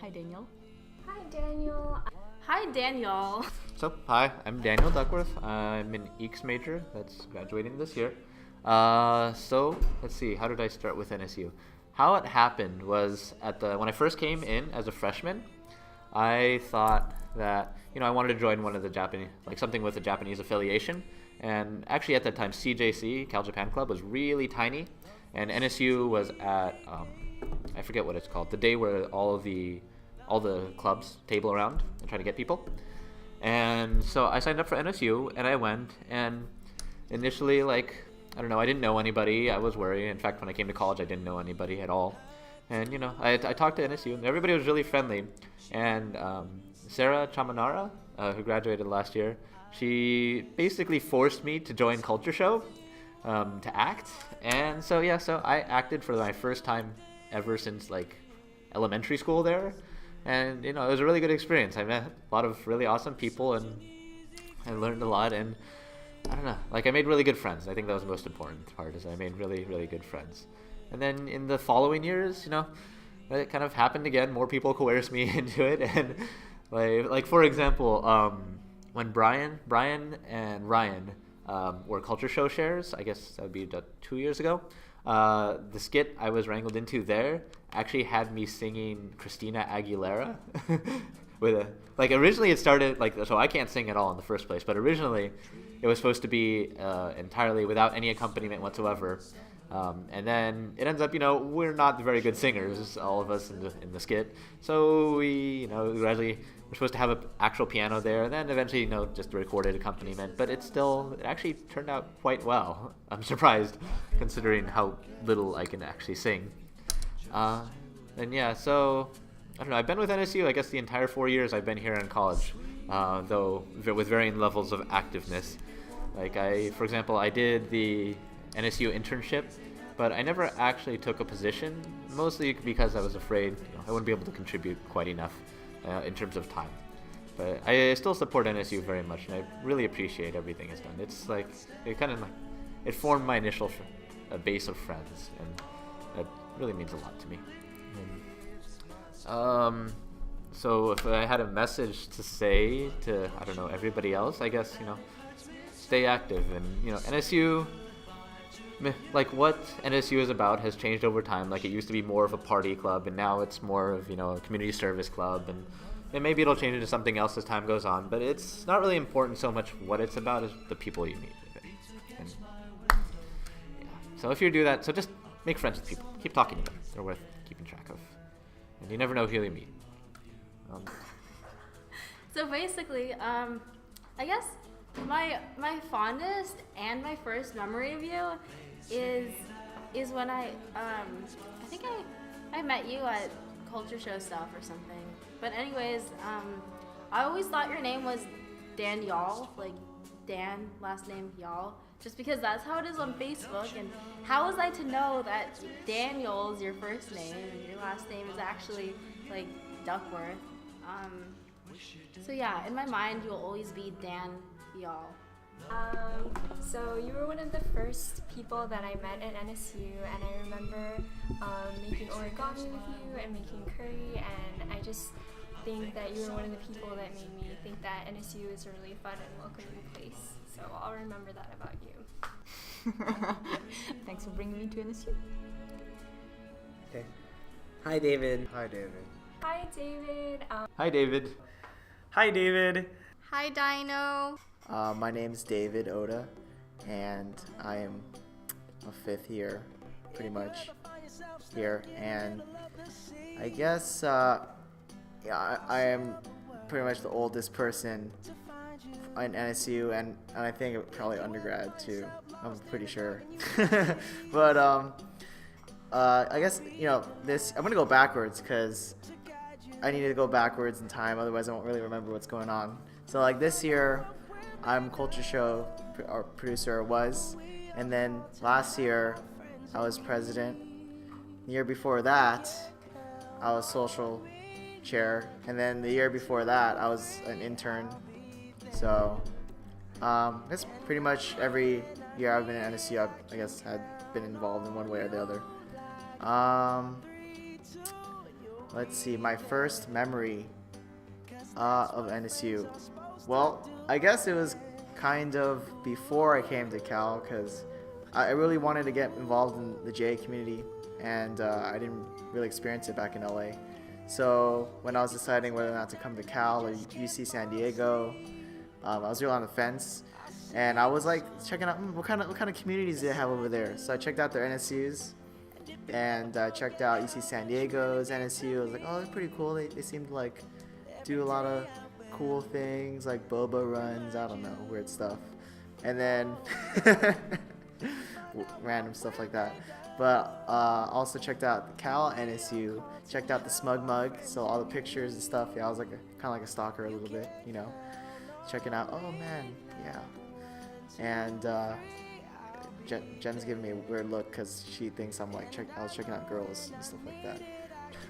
Hi, Daniel. Hi, Daniel. Hi, Daniel. So, hi, I'm Daniel Duckworth. I'm an EECS major that's graduating this year. So, let's see, how did I start with NSU? How it happened was when I first came in as a freshman, I thought that, I wanted to join one of the Japanese, like something with a Japanese affiliation. And actually at that time, CJC, Cal Japan Club, was really tiny. And NSU was at, I forget what it's called, the day where all the clubs table around and try to get people. And so I signed up for NSU and I went, and initially, I didn't know anybody. I was worried. In fact, when I came to college, I didn't know anybody at all. And, I talked to NSU and everybody was really friendly. And Sarah Chamanara, who graduated last year, she basically forced me to join Culture Show to act. And so I acted for my first time ever since elementary school there. And it was a really good experience. I met a lot of really awesome people and I learned a lot, and I don't know, I made really good friends. I think that was the most important part, is I made really, really good friends. And then in the following years, it kind of happened again. More people coerced me into it, and for example, when Brian and Ryan were Culture Show shares, I guess that would be 2 years ago. The skit I was wrangled into there actually had me singing Christina Aguilera originally it started so I can't sing at all in the first place, but originally it was supposed to be entirely without any accompaniment whatsoever. And then it ends up, we're not very good singers, all of us in the skit. So we, gradually we're supposed to have an actual piano there, and then eventually, just a recorded accompaniment. But it actually turned out quite well. I'm surprised, considering how little I can actually sing. So I don't know. I've been with NSU, I guess, the entire 4 years I've been here in college, though with varying levels of activeness. For example, I did the NSU internship, but I never actually took a position, mostly because I was afraid I wouldn't be able to contribute quite enough in terms of time. But I still support NSU very much, and I really appreciate everything it's done. It's it formed my initial base of friends, and that really means a lot to me. So if I had a message to say to, I don't know, everybody else, I guess, stay active. And, NSU, what NSU is about has changed over time. It used to be more of a party club, and now it's more of, a community service club. And maybe it'll change into something else as time goes on. But it's not really important so much what it's about as the people you meet with it. And, so if you do that, so just make friends with people. Keep talking to them. They're worth keeping track of. And you never know who you meet. So basically, I guess my fondest and my first memory of you is when I think I met you at Culture Show stuff or something. But anyways, I always thought your name was Daniel, Dan, last name Y'all, just because that's how it is on Facebook. And how was I to know that Daniel is your first name and your last name is actually Duckworth? So yeah, in my mind, you'll always be Dan Y'all. So you were one of the first people that I met at NSU, and I remember making origami with you and making curry, and I just think that you were one of the people that made me think that NSU is a really fun and welcoming place. So I'll remember that about you. Thanks for bringing me to NSU. Okay. Hi, David. Hi, David. Hi, David. Hi, David. Hi, David. Hi, Dino. My name's David Oda, and I am a fifth year, pretty much, here. And I guess, I am pretty much the oldest person in NSU, and I think probably undergrad too. I'm pretty sure. But I guess I'm gonna go backwards because I need to go backwards in time, otherwise I won't really remember what's going on. So this year, I'm Culture Show or producer was, and then last year I was president. The year before that, I was social chair, and then the year before that I was an intern. So that's pretty much every year I've been at NSU, I guess had been involved in one way or the other. let's see, my first memory of NSU. Well, I guess it was kind of before I came to Cal, because I really wanted to get involved in the JA community, and I didn't really experience it back in LA. So when I was deciding whether or not to come to Cal or UC San Diego, I was really on the fence, and I was like checking out what kind of communities they have over there. So I checked out their NSUs, and checked out UC San Diego's NSU. I was like, oh, they're pretty cool. They seem to like do a lot of cool things like boba runs. I don't know, weird stuff, and then random stuff like that. But also checked out the Cal NSU, checked out the Smug Mug, so all the pictures and stuff. Yeah, I was like kind of like a stalker a little bit, you know, checking out. Oh man, yeah. And Jen's giving me a weird look because she thinks I'm like I was checking out girls and stuff like that.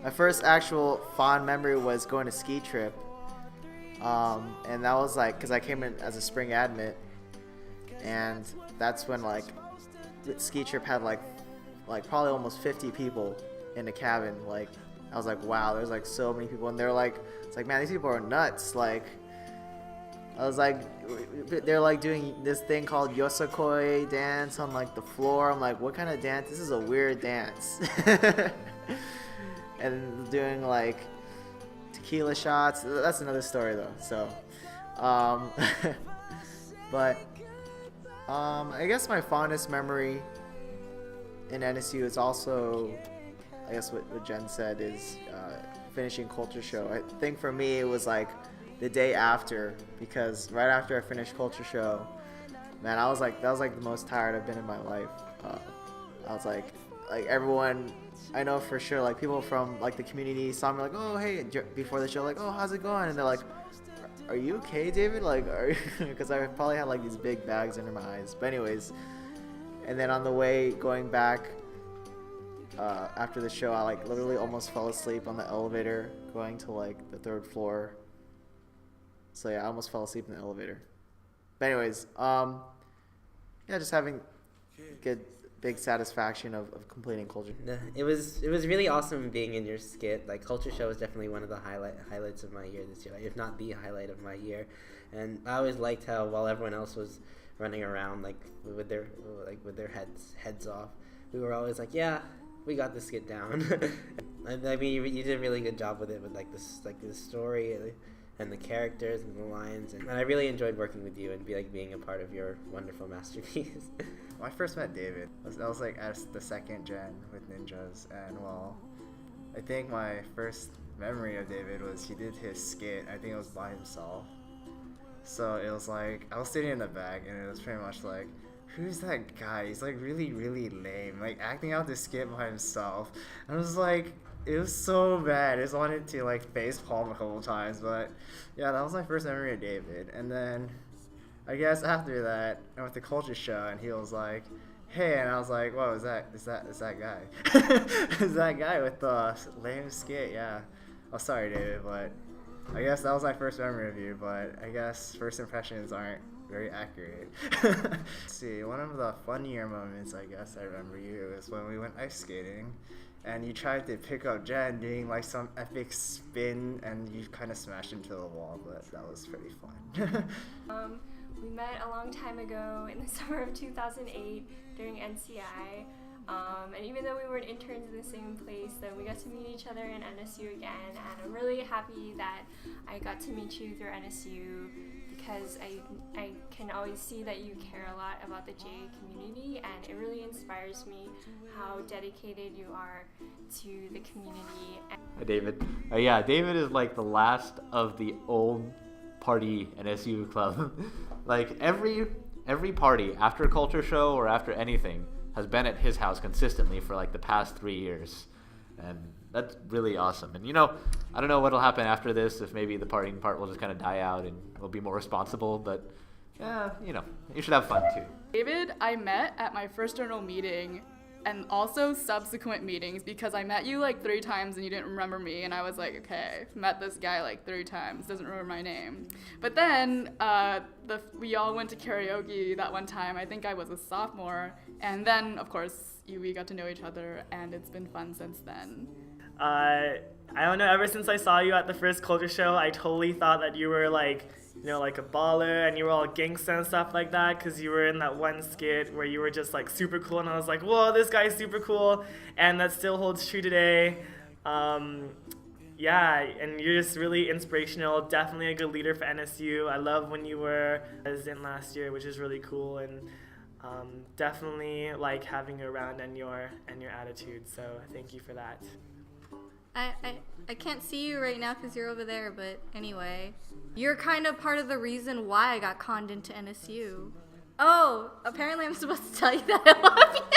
My first actual fond memory was going to ski trip, and that was like because I came in as a spring admit, and that's when like the ski trip had like probably almost 50 people in the cabin. Like I was like, wow, there's like so many people, and they're like, it's like, man, these people are nuts. Like I was like, they're like doing this thing called Yosakoi dance on like the floor. I'm like, what kind of dance? This is a weird dance. And doing like tequila shots. That's another story though. So, but I guess my fondest memory in NSU is also, I guess what Jen said is finishing Culture Show. I think for me it was like the day after, because right after I finished Culture Show, man, I was like, that was like the most tired I've been in my life. I was like everyone I know for sure, like people from like the community saw me like, oh hey, before the show, like, oh, how's it going? And they're like, are you okay, David? Like, are you? Because I probably had like these big bags under my eyes. But anyways, and then on the way going back after the show, I like literally almost fell asleep on the elevator going to like the 3rd floor. So yeah, I almost fell asleep in the elevator. But anyways, yeah, just having good big satisfaction of completing Culture. It was really awesome being in your skit. Like Culture Show was definitely one of the highlights of my year this year, if not the highlight of my year. And I always liked how while everyone else was running around like with their heads off, we were always like, yeah, we got the skit down. I mean, you did a really good job with it, with the story and the characters and the lines, and I really enjoyed working with you and being a part of your wonderful masterpiece. When I first met David, I was like at the 2nd gen with ninjas, and well, I think my first memory of David was he did his skit. I think it was by himself. So it was like I was sitting in the back, and it was pretty much like, who's that guy? He's like really, really lame, like acting out this skit by himself. And I was like, it was so bad. I just wanted to like face palm a couple times, but yeah, that was my first memory of David. And then I guess after that, I went to Culture Show, and he was like, "Hey," and I was like, "Whoa, is that guy? Is that guy with the lame skit?" Yeah. Oh, sorry, David, but I guess that was my first memory of you. But I guess first impressions aren't very accurate. Let's see, one of the funnier moments I guess I remember you is when we went ice skating, and you tried to pick up Jen doing like some epic spin, and you kind of smashed into the wall, but that was pretty fun. We met a long time ago in the summer of 2008 during NCI, and even though we weren't interns in the same place, then we got to meet each other in NSU again, and I'm really happy that I got to meet you through NSU, because I can always see that you care a lot about the JA community, and it really inspires me how dedicated you are to the community. Hi, David. Yeah, David is like the last of the old party NSU club. Like every party after Culture Show or after anything has been at his house consistently for like the past 3 years, and that's really awesome. And I don't know what'll happen after this, if maybe the partying part will just kind of die out and we'll be more responsible, but yeah, you should have fun too. David, I met at my first journal meeting and also subsequent meetings, because I met you like 3 times and you didn't remember me, and I was like, okay, met this guy like 3 times, doesn't remember my name. But then we all went to karaoke that one time. I think I was a sophomore, and then of course we got to know each other, and it's been fun since then. I don't know, ever since I saw you at the first culture show, I totally thought that you were like, you know, like a baller and you were all gangsta and stuff like that, because you were in that one skit where you were just like super cool, and I was like, whoa, this guy's super cool, and that still holds true today. Yeah, and you're just really inspirational, definitely a good leader for NSU. I love when you were president last year, which is really cool, and definitely like having you around and your attitude, so thank you for that. I can't see you right now because you're over there, but anyway. You're kind of part of the reason why I got conned into NSU. Oh, apparently I'm supposed to tell you that I love you.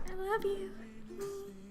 I love you.